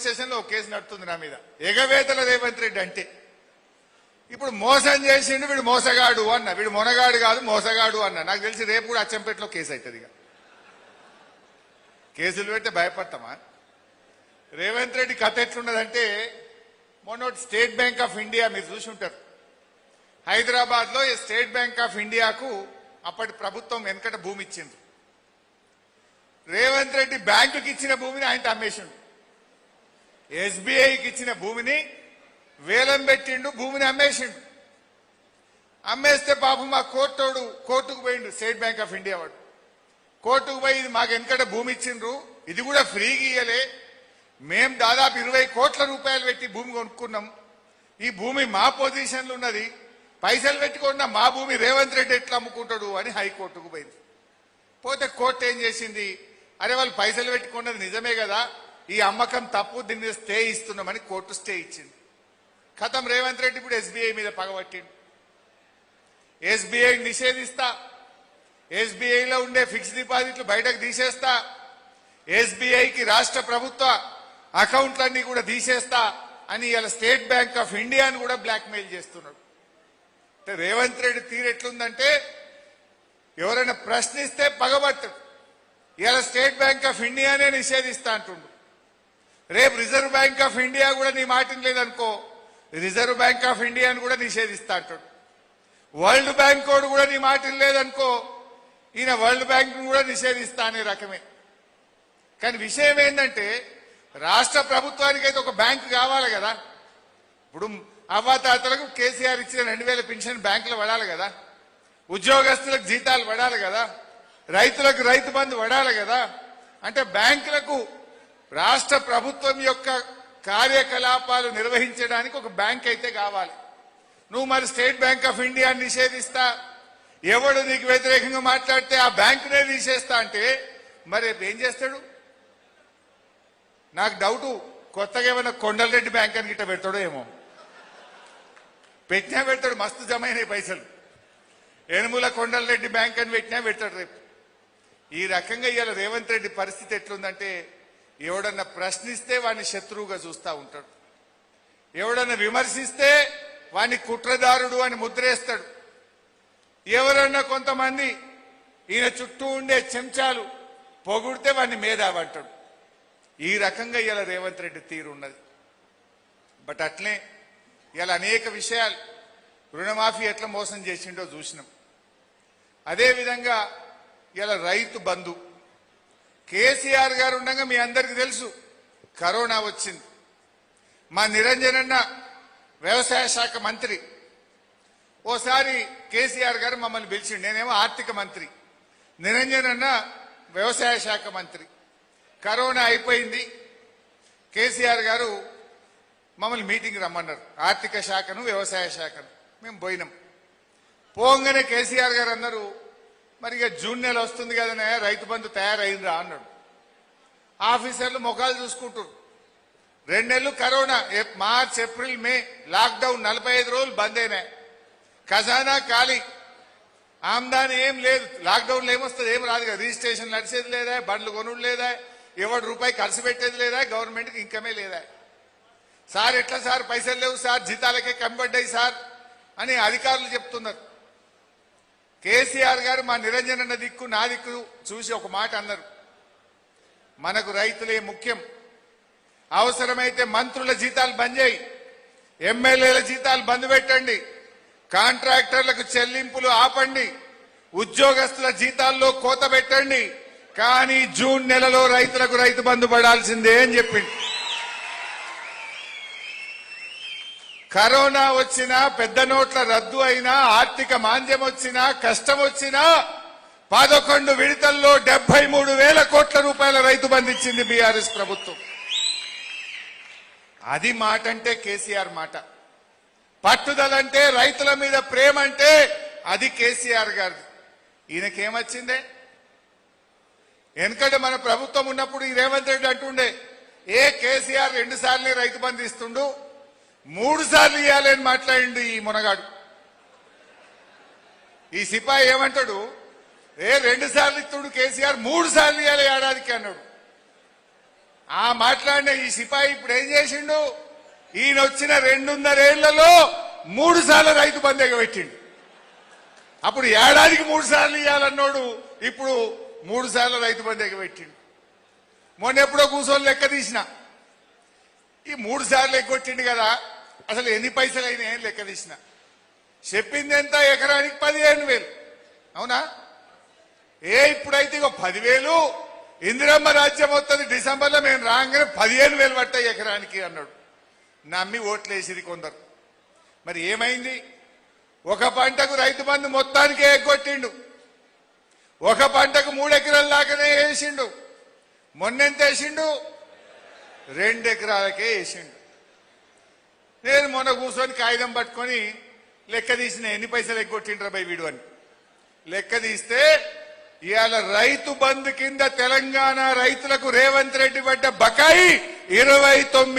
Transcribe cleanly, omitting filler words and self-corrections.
స్టేషన్లో ఒక కేసు నడుతుంది నా మీద. ఎగవేతల రేవంత్ రెడ్డి అంటే ఇప్పుడు మోసం చేసిండు, వీడు మోసగాడు అన్న, వీడు మొనగాడు కాదు మోసగాడు అన్న. నాకు తెలిసి రేపు కూడా అచ్చంపేటలో కేసు అవుతుంది. ఇక కేసులు పెడితే భయపడతామా? రేవంత్ రెడ్డి కథ ఎట్లున్నదంటే, మొన్న స్టేట్ బ్యాంక్ ఆఫ్ ఇండియా మీరు చూసి ఉంటారు, హైదరాబాద్ లో స్టేట్ బ్యాంక్ ఆఫ్ ఇండియాకు అప్పటి ప్రభుత్వం వెనకట భూమి ఇచ్చింది. రేవంత్ రెడ్డి బ్యాంకుకి ఇచ్చిన భూమిని ఆయన అమ్మేసిండు. ఎస్బీఐకి ఇచ్చిన భూమిని వేలం పెట్టిండు, భూమిని అమ్మేసిండు. అమ్మేస్తే పాపం మా కోర్టుకు పోయిండు. స్టేట్ బ్యాంక్ ఆఫ్ ఇండియా వాడు కోర్టుకు పోయి, ఇది మాకు వెనకట భూమి ఇచ్చిండ్రు, ఇది కూడా ఫ్రీగా ఇయ్యలే, మేం దాదాపు 20 కోట్ల రూపాయలు పెట్టి భూమి కొనుక్కున్నాం, ఈ భూమి మా పొజిషన్లో ఉన్నది, పైసలు పెట్టుకున్న మా భూమి రేవంత్ రెడ్డి ఎట్లా అమ్ముకుంటాడు అని హైకోర్టుకు పోయింది. పోతే కోర్టు ఏం చేసింది, అరే వాళ్ళు పైసలు పెట్టుకున్నది నిజమే కదా, ఈ అమ్మకం తప్పు, దీని మీద స్టే ఇస్తున్నామని కోర్టు స్టే ఇచ్చింది. ఖతం. రేవంత్ రెడ్డి ఇప్పుడు ఎస్బీఐ మీద పగబట్టిండు. ఎస్బీఐ నిషేధిస్తా, ఎస్బీఐలో ఉండే ఫిక్స్డ్ డిపాజిట్లు బయటకు తీసేస్తా, ఎస్బీఐకి రాష్ట్ర ప్రభుత్వ అకౌంట్లన్నీ కూడా తీసేస్తా అని ఇలా స్టేట్ బ్యాంక్ ఆఫ్ ఇండియాను కూడా బ్లాక్మెయిల్ చేస్తున్నాడు. రేవంత్ రెడ్డి తీరెట్లుందంటే, ఎవరైనా ప్రశ్నిస్తే పగబట్టడు. ఇలా స్టేట్ బ్యాంక్ ఆఫ్ ఇండియానే నిషేధిస్తా అంటుండు. రేపు రిజర్వ్ బ్యాంక్ ఆఫ్ ఇండియా కూడా నీ మాట లేదనుకో, రిజర్వ్ బ్యాంక్ ఆఫ్ ఇండియాను కూడా నిషేధిస్తా అంటాడు. వరల్డ్ బ్యాంక్ కోడ్ కూడా నీ మాట లేదనుకో, ఈయన వరల్డ్ బ్యాంక్ కూడా నిషేధిస్తా అనే రకమే. కానీ విషయం ఏంటంటే, రాష్ట్ర ప్రభుత్వానికి అయితే ఒక బ్యాంకు కావాలి కదా. ఇప్పుడు అవ్వాతాతలకు కేసీఆర్ ఇచ్చిన 2000 పెన్షన్ బ్యాంకులో పడాలి కదా, ఉద్యోగస్తులకు జీతాలు పడాలి కదా, రైతులకు రైతు బంధు పడాలి కదా. అంటే బ్యాంకులకు రాష్ట్ర ప్రభుత్వం యొక్క కార్యకలాపాలు నిర్వహించడానికి ఒక బ్యాంక్ అయితే కావాలి. నువ్వు మరి స్టేట్ బ్యాంక్ ఆఫ్ ఇండియా నిషేధిస్తా, ఎవడు నీకు వ్యతిరేకంగా మాట్లాడితే ఆ బ్యాంకునే తీసేస్తా అంటే మరి ఏం చేస్తాడు? నాకు డౌటు, కొత్తగా ఏమైనా కొండలరెడ్డి బ్యాంక్ అని గిట్ట పెడతాడో ఏమో. పెట్టినా పెడతాడు, మస్తు జమ అయినాయి పైసలు. ఎనుముల కొండలరెడ్డి బ్యాంక్ అని పెట్టినా పెడతాడు రేపు. ఈ రకంగా ఇవాళ రేవంత్ రెడ్డి పరిస్థితి ఎట్లుందంటే, ఎవడన్నా ప్రశ్నిస్తే వాడిని శత్రువుగా చూస్తూ ఉంటాడు, ఎవడన్నా విమర్శిస్తే వాడిని కుట్రదారుడు అని ముద్రేస్తాడు, ఎవరన్నా కొంతమంది ఈయన చుట్టూ ఉండే చెంచాలు పొగుడితే వాడిని మేధావంటాడు. ఈ రకంగా ఇలా రేవంత్ రెడ్డి తీరు ఉన్నది. బట్ అట్లే ఇలా అనేక విషయాలు, రుణమాఫీ ఎట్లా మోసం చేసిండో చూసినాం. అదేవిధంగా ఇలా రైతు బంధు, కేసీఆర్ గారు ఉండగా మీ అందరికీ తెలుసు కరోనా వచ్చింది. మా నిరంజన్ అన్న వ్యవసాయ శాఖ మంత్రి, ఓసారి కేసీఆర్ గారు మమ్మల్ని పిలిచిండు, నేనేమో ఆర్థిక మంత్రి, నిరంజన్ అన్న వ్యవసాయ శాఖ మంత్రి. కరోనా అయిపోయింది, కేసీఆర్ గారు మమ్మల్ని మీటింగ్ రమ్మన్నారు, ఆర్థిక శాఖను వ్యవసాయ శాఖను. మేము పోయినాం. పోగానే కేసీఆర్ గారు అన్నారు, మరి ఇక జూన్ నెల వస్తుంది కదనే, రైతు బంధు తయారైందా అన్నాడు. ఆఫీసర్లు ముఖాలు చూసుకుంటారు. 2 నెలలు corona, March April May lockdown, 45 రోజులు బంద్ అయినాయి, ఖజానా ఖాళీ, ఆమ్దాని ఏం లేదు. లాక్డౌన్లో ఏమొస్తుంది? ఏం రాదు కదా, రిజిస్ట్రేషన్ నడిచేది లేదా, బండ్లు కొనుడు లేదా, ఎవడు రూపాయి ఖర్చు పెట్టేది లేదా, గవర్నమెంట్కి ఇంకమే లేదా. సార్ ఎట్లా సార్, పైసలు లేవు సార్, జీతాలకే కనబడ్డాయి సార్ అని అధికారులు చెప్తున్నారు. కేసీఆర్ గారు మా నిరంజన్ అన్న దిక్కు నా దిక్కు చూసి ఒక మాట అన్నారు, మనకు రైతులే ముఖ్యం, అవసరమైతే మంత్రుల జీతాలు బంద్ చేయి, ఎమ్మెల్యేల జీతాలు బంద్ పెట్టండి, కాంట్రాక్టర్లకు చెల్లింపులు ఆపండి, ఉద్యోగస్తుల జీతాల్లో కోత పెట్టండి, కానీ జూన్ నెలలో రైతులకు రైతు బంధు పడాల్సిందే అని చెప్పింది. కరోనా వచ్చినా, పెద్ద నోట్ల రద్దు అయినా, ఆర్థిక మాంద్యం వచ్చినా, కష్టం వచ్చినా 11 విడతల్లో 73,000 కోట్ల రూపాయల రైతు బంధు ఇచ్చింది బీఆర్ఎస్ ప్రభుత్వం. అది మాట అంటే కేసీఆర్ మాట. పట్టుదలంటే, రైతుల మీద ప్రేమ అంటే అది కేసీఆర్ గారిది. ఈయనకేమొచ్చిందే? వెనకటి మన ప్రభుత్వం ఉన్నప్పుడు ఈ రేవంత్ రెడ్డి అంటుండే, కేసీఆర్ 2 సార్లే రైతు బంధు ఇస్తుండు, 3 సార్లు ఇవ్వాలని మాట్లాడిండు ఈ మునగాడు. ఈ సిపాయి ఏమంటాడు, 2 సార్లు ఇస్తుడు కేసీఆర్, 3 సార్లు ఇవ్వాలి ఏడాదికి అన్నాడు. ఆ మాట్లాడిన ఈ సిపాయి ఇప్పుడు ఏం చేసిండు? ఈయన వచ్చిన 2.5 ఏళ్లలో 3 సార్లు రైతు బంధు ఎగబెట్టిండు. అప్పుడు ఏడాదికి 3 సార్లు ఇవ్వాలన్నోడు ఇప్పుడు 3 సార్లు రైతు బంధు ఎగబెట్టిండు. మొన్న ఎప్పుడో కూర్చొని లెక్క తీసిన ఈ 3 సార్లు ఎగ్గొట్టిండు కదా, అసలు ఎన్ని పైసలు అయినాయని లెక్క తీసిన. చెప్పింది ఎంత? ఎకరానికి 15,000. అవునా? ఇప్పుడైతే ఇక 10,000 ఇందిరమ్మ రాజ్యం వస్తుంది డిసెంబర్లో, మేము రాగానే 15,000 పట్టాయి ఎకరానికి అన్నాడు. నమ్మి ఓట్లేసిరి కొందరు. మరి ఏమైంది? ఒక పంటకు రైతు బంధు మొత్తానికే ఎగ్గొట్టిండు. ఒక పంటకు 3 ఎకరాల దాకానే వేసిండు. మొన్నెంత వేసిండు? 2 ఎకరాలకే వేసిండు. నేను మొన్న కూర్చొని కాగితం పట్టుకొని లెక్క తీసిన ఎన్ని పైసలు ఎగ్గొట్టిండ్రా బై వీడు అని. లెక్క తీస్తే ఇవాళ రైతు బంధు కింద తెలంగాణ రైతులకు రేవంత్ రెడ్డి పడ్డ బకాయి 29